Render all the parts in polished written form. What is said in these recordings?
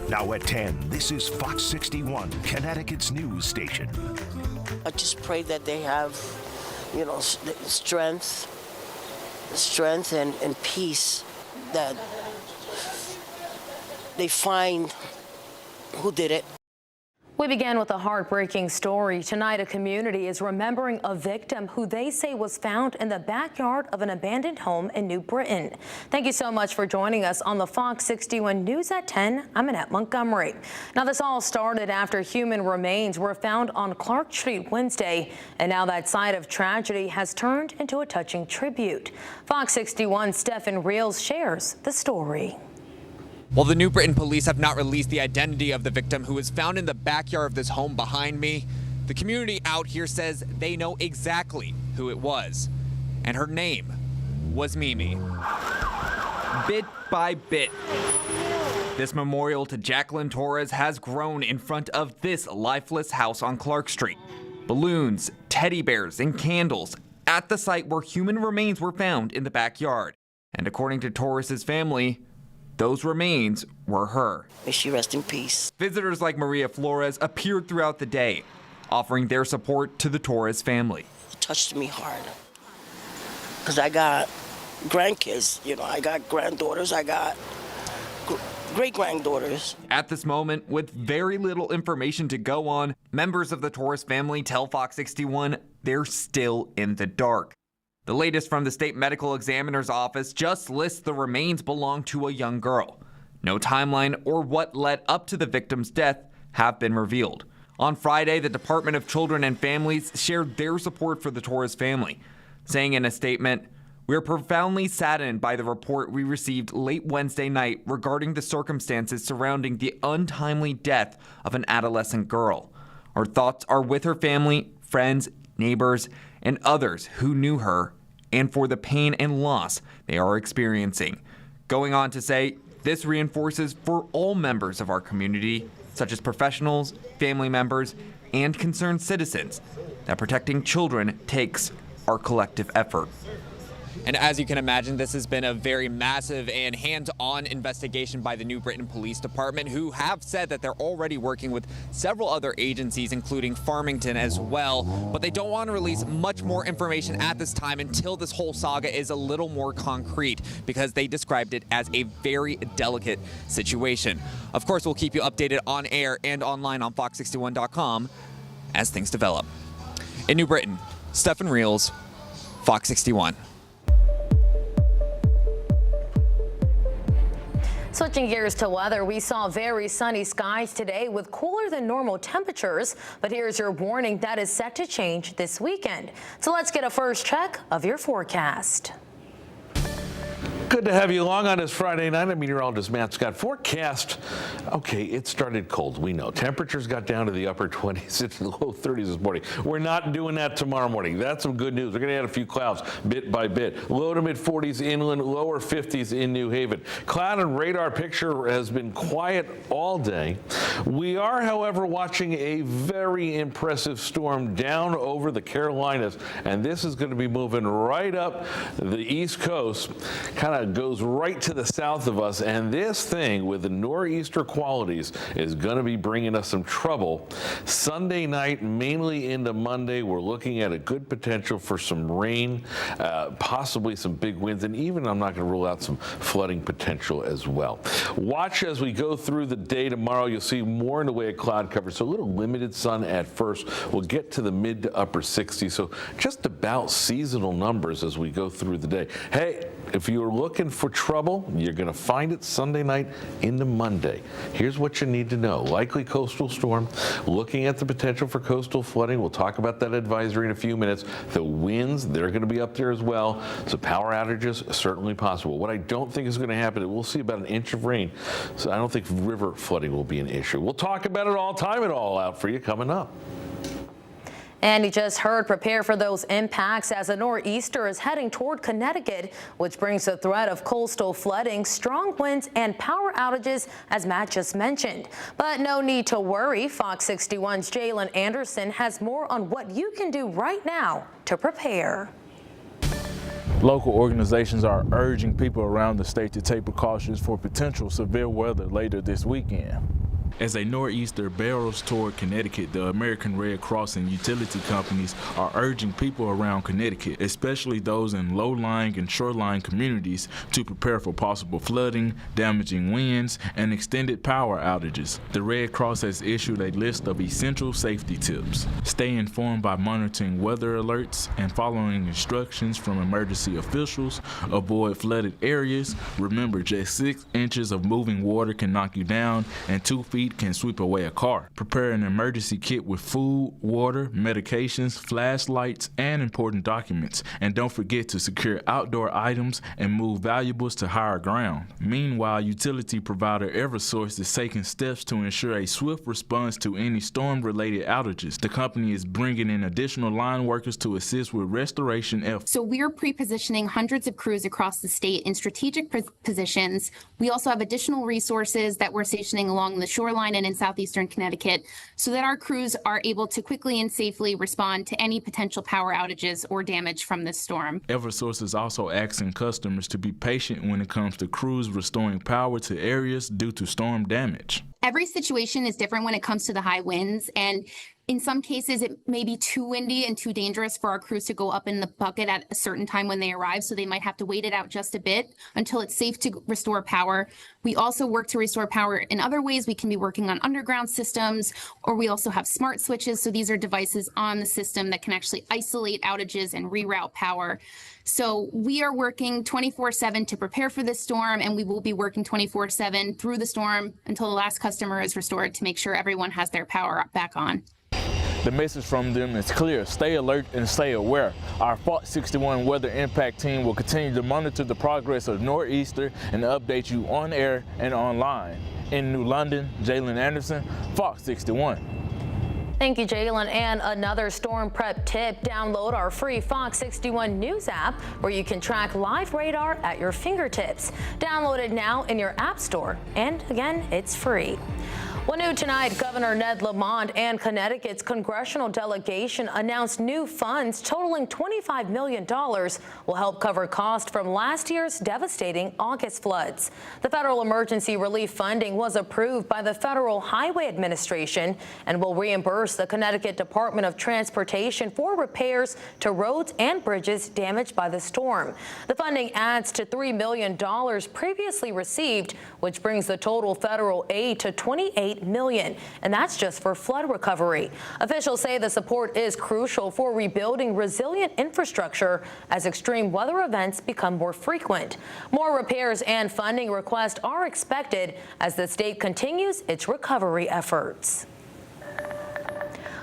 Now at 10, this is Fox 61, Connecticut's news station. I just pray that they have, strength and peace, that they find who did it. We begin with a heartbreaking story. Tonight, a community is remembering a victim who they say was found in the backyard of an abandoned home in New Britain. Thank you so much for joining us on the Fox 61 News at 10. I'm Annette Montgomery. Now, this all started after human remains were found on Clark Street Wednesday, and now that site of tragedy has turned into a touching tribute. Fox 61's Stephen Reels shares the story. While the New Britain police have not released the identity of the victim who was found in the backyard of this home behind me, the community out here says they know exactly who it was. And her name was Mimi. Bit by bit, this memorial to Jacqueline Torres has grown in front of this lifeless house on Clark Street. Balloons, teddy bears, and candles at the site where human remains were found in the backyard. And according to Torres's family, those remains were her. May she rest in peace. Visitors like Maria Flores appeared throughout the day, offering their support to the Torres family. It touched me hard because I got grandkids, I got granddaughters, I got great-granddaughters. At this moment, with very little information to go on, members of the Torres family tell Fox 61 they're still in the dark. The latest from the state medical examiner's office just lists the remains belong to a young girl. No timeline or what led up to the victim's death have been revealed. On Friday, the Department of Children and Families shared their support for the Torres family, saying in a statement, "We are profoundly saddened by the report we received late Wednesday night regarding the circumstances surrounding the untimely death of an adolescent girl. Our thoughts are with her family, friends, neighbors, and others who knew her, and for the pain and loss they are experiencing." Going on to say, this reinforces for all members of our community, such as professionals, family members, and concerned citizens, that protecting children takes our collective effort. And as you can imagine, this has been a very massive and hands-on investigation by the New Britain Police Department, who have said that they're already working with several other agencies, including Farmington as well. But they don't want to release much more information at this time until this whole saga is a little more concrete, because they described it as a very delicate situation. Of course, we'll keep you updated on air and online on fox61.com as things develop. In New Britain, Stephen Reels, Fox 61. Switching gears to weather, we saw very sunny skies today with cooler than normal temperatures, but here's your warning that is set to change this weekend. So let's get a first check of your forecast. Good to have you along on this Friday night. I'm meteorologist Matt Scott. Forecast, okay, it started cold, we know. Temperatures got down to the upper 20s, into the low 30s this morning. We're not doing that tomorrow morning. That's some good news. We're going to add a few clouds bit by bit. Low to mid 40s inland, lower 50s in New Haven. Cloud and radar picture has been quiet all day. We are, however, watching a very impressive storm down over the Carolinas, and this is going to be moving right up the East Coast, kind of goes right to the south of us, and this thing with the nor'easter qualities is going to be bringing us some trouble. Sunday night, mainly into Monday, we're looking at a good potential for some rain, possibly some big winds, and even I'm not going to rule out some flooding potential as well. Watch as we go through the day tomorrow. You'll see more in the way of cloud cover, so a little limited sun at first. We'll get to the mid to upper 60s, so just about seasonal numbers as we go through the day. Hey, if you're looking for trouble, you're going to find it Sunday night into Monday. Here's what you need to know. Likely coastal storm, looking at the potential for coastal flooding. We'll talk about that advisory in a few minutes. The winds, they're going to be up there as well. So power outages, certainly possible. What I don't think is going to happen, we'll see about an inch of rain. So I don't think river flooding will be an issue. We'll talk about it all, time it all out for you coming up. And you just heard, prepare for those impacts as a nor'easter is heading toward Connecticut, which brings the threat of coastal flooding, strong winds, and power outages, as Matt just mentioned. But no need to worry. Fox 61's Jalen Anderson has more on what you can do right now to prepare. Local organizations are urging people around the state to take precautions for potential severe weather later this weekend. As a nor'easter barrels toward Connecticut, the American Red Cross and utility companies are urging people around Connecticut, especially those in low-lying and shoreline communities, to prepare for possible flooding, damaging winds, and extended power outages. The Red Cross has issued a list of essential safety tips. Stay informed by monitoring weather alerts and following instructions from emergency officials. Avoid flooded areas. Remember, just 6 inches of moving water can knock you down, and 2 feet can sweep away a car. Prepare an emergency kit with food, water, medications, flashlights, and important documents. And don't forget to secure outdoor items and move valuables to higher ground. Meanwhile, utility provider Eversource is taking steps to ensure a swift response to any storm-related outages. The company is bringing in additional line workers to assist with restoration efforts. So we're pre-positioning hundreds of crews across the state in strategic positions. We also have additional resources that we're stationing along the shoreline and in southeastern Connecticut so that our crews are able to quickly and safely respond to any potential power outages or damage from this storm. Eversource is also asking customers to be patient when it comes to crews restoring power to areas due to storm damage. Every situation is different when it comes to the high winds, and in some cases, it may be too windy and too dangerous for our crews to go up in the bucket at a certain time when they arrive, so they might have to wait it out just a bit until it's safe to restore power. We also work to restore power in other ways. We can be working on underground systems, or we also have smart switches. So these are devices on the system that can actually isolate outages and reroute power. So we are working 24/7 to prepare for this storm, and we will be working 24/7 through the storm until the last customer is restored to make sure everyone has their power back on. The message from them is clear: stay alert and stay aware. Our Fox 61 Weather Impact team will continue to monitor the progress of Nor'easter and update you on air and online. In New London, Jalen Anderson, Fox 61. Thank you, Jalen. And another storm prep tip: download our free Fox 61 News app, where you can track live radar at your fingertips. Download it now in your app store. And again, it's free. Well, new tonight, Governor Ned Lamont and Connecticut's congressional delegation announced new funds totaling $25 million will help cover costs from last year's devastating August floods. The federal emergency relief funding was approved by the Federal Highway Administration and will reimburse the Connecticut Department of Transportation for repairs to roads and bridges damaged by the storm. The funding adds to $3 million previously received, which brings the total federal aid to $28 million, and that's just for flood recovery. Officials say the support is crucial for rebuilding resilient infrastructure as extreme weather events become more frequent. More repairs and funding requests are expected as the state continues its recovery efforts.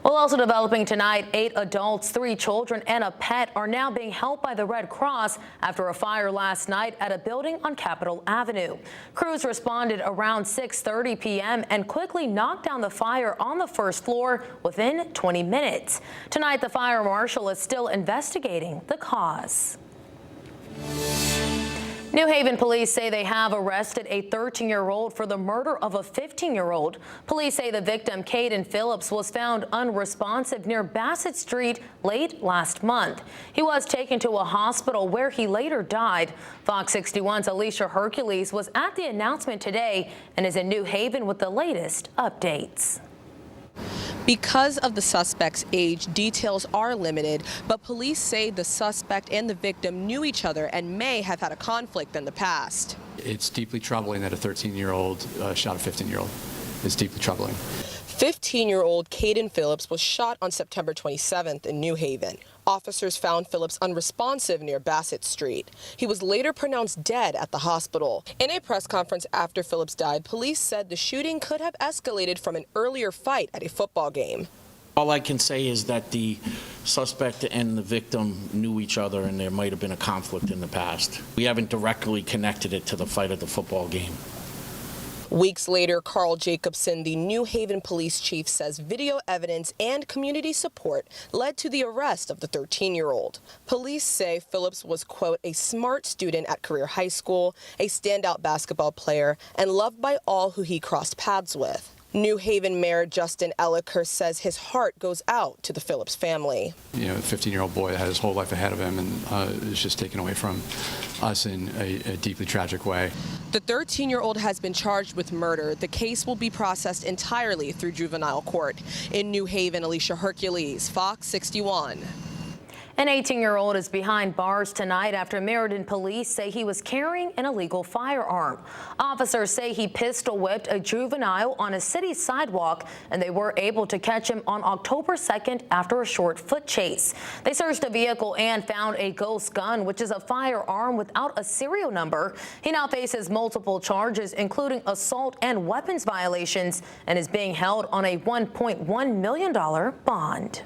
Well, also developing tonight, 8 adults, 3 children, and a pet are now being helped by the Red Cross after a fire last night at a building on Capitol Avenue. Crews responded around 6:30 p.m. and quickly knocked down the fire on the first floor within 20 minutes. Tonight, the fire marshal is still investigating the cause. New Haven police say they have arrested a 13-year-old for the murder of a 15-year-old. Police say the victim, Caden Phillips, was found unresponsive near Bassett Street late last month. He was taken to a hospital where he later died. Fox 61's Alicia Hercules was at the announcement today and is in New Haven with the latest updates. Because of the suspect's age, details are limited, but police say the suspect and the victim knew each other and may have had a conflict in the past. It's deeply troubling that a 13-year-old shot a 15-year-old. It's deeply troubling. 15-year-old Caden Phillips was shot on September 27th in New Haven. Officers found Phillips unresponsive near Bassett Street. He was later pronounced dead at the hospital. In a press conference after Phillips died, police said the shooting could have escalated from an earlier fight at a football game. All I can say is that the suspect and the victim knew each other and there might have been a conflict in the past. We haven't directly connected it to the fight at the football game. Weeks later, Carl Jacobson, the New Haven police chief, says video evidence and community support led to the arrest of the 13-year-old. Police say Phillips was, quote, a smart student at Career High School, a standout basketball player, and loved by all who he crossed paths with. New Haven Mayor Justin Elliker says his heart goes out to the Phillips family. You know, a 15-year-old boy that had his whole life ahead of him and is just taken away from us in a deeply tragic way. The 13-year-old has been charged with murder. The case will be processed entirely through juvenile court. In New Haven, Alicia Hercules, Fox 61. An 18-year-old is behind bars tonight after Meriden police say he was carrying an illegal firearm. Officers say he pistol whipped a juvenile on a city sidewalk, and they were able to catch him on October 2nd after a short foot chase. They searched the vehicle and found a ghost gun, which is a firearm without a serial number. He now faces multiple charges, including assault and weapons violations, and is being held on a $1.1 million bond.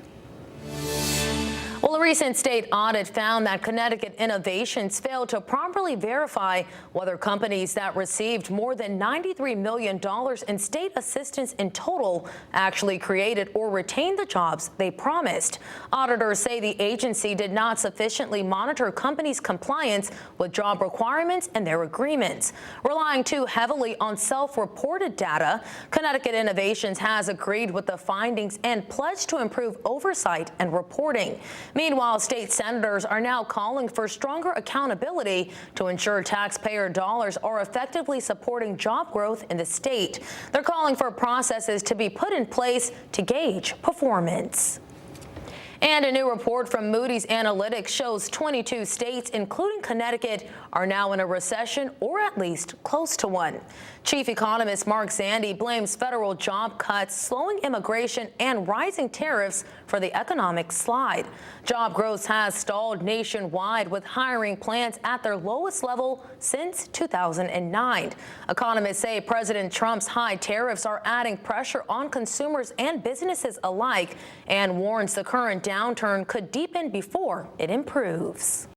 Well, a recent state audit found that Connecticut Innovations failed to properly verify whether companies that received more than $93 million in state assistance in total actually created or retained the jobs they promised. Auditors say the agency did not sufficiently monitor companies' compliance with job requirements and their agreements. Relying too heavily on self-reported data, Connecticut Innovations has agreed with the findings and pledged to improve oversight and reporting. Meanwhile, state senators are now calling for stronger accountability to ensure taxpayer dollars are effectively supporting job growth in the state. They're calling for processes to be put in place to gauge performance. And a new report from Moody's Analytics shows 22 states, including Connecticut, are now in a recession or at least close to one. Chief economist Mark Zandi blames federal job cuts, slowing immigration, and rising tariffs for the economic slide. Job growth has stalled nationwide, with hiring plans at their lowest level since 2009. Economists say President Trump's high tariffs are adding pressure on consumers and businesses alike, and warns the current downturn could deepen before it improves.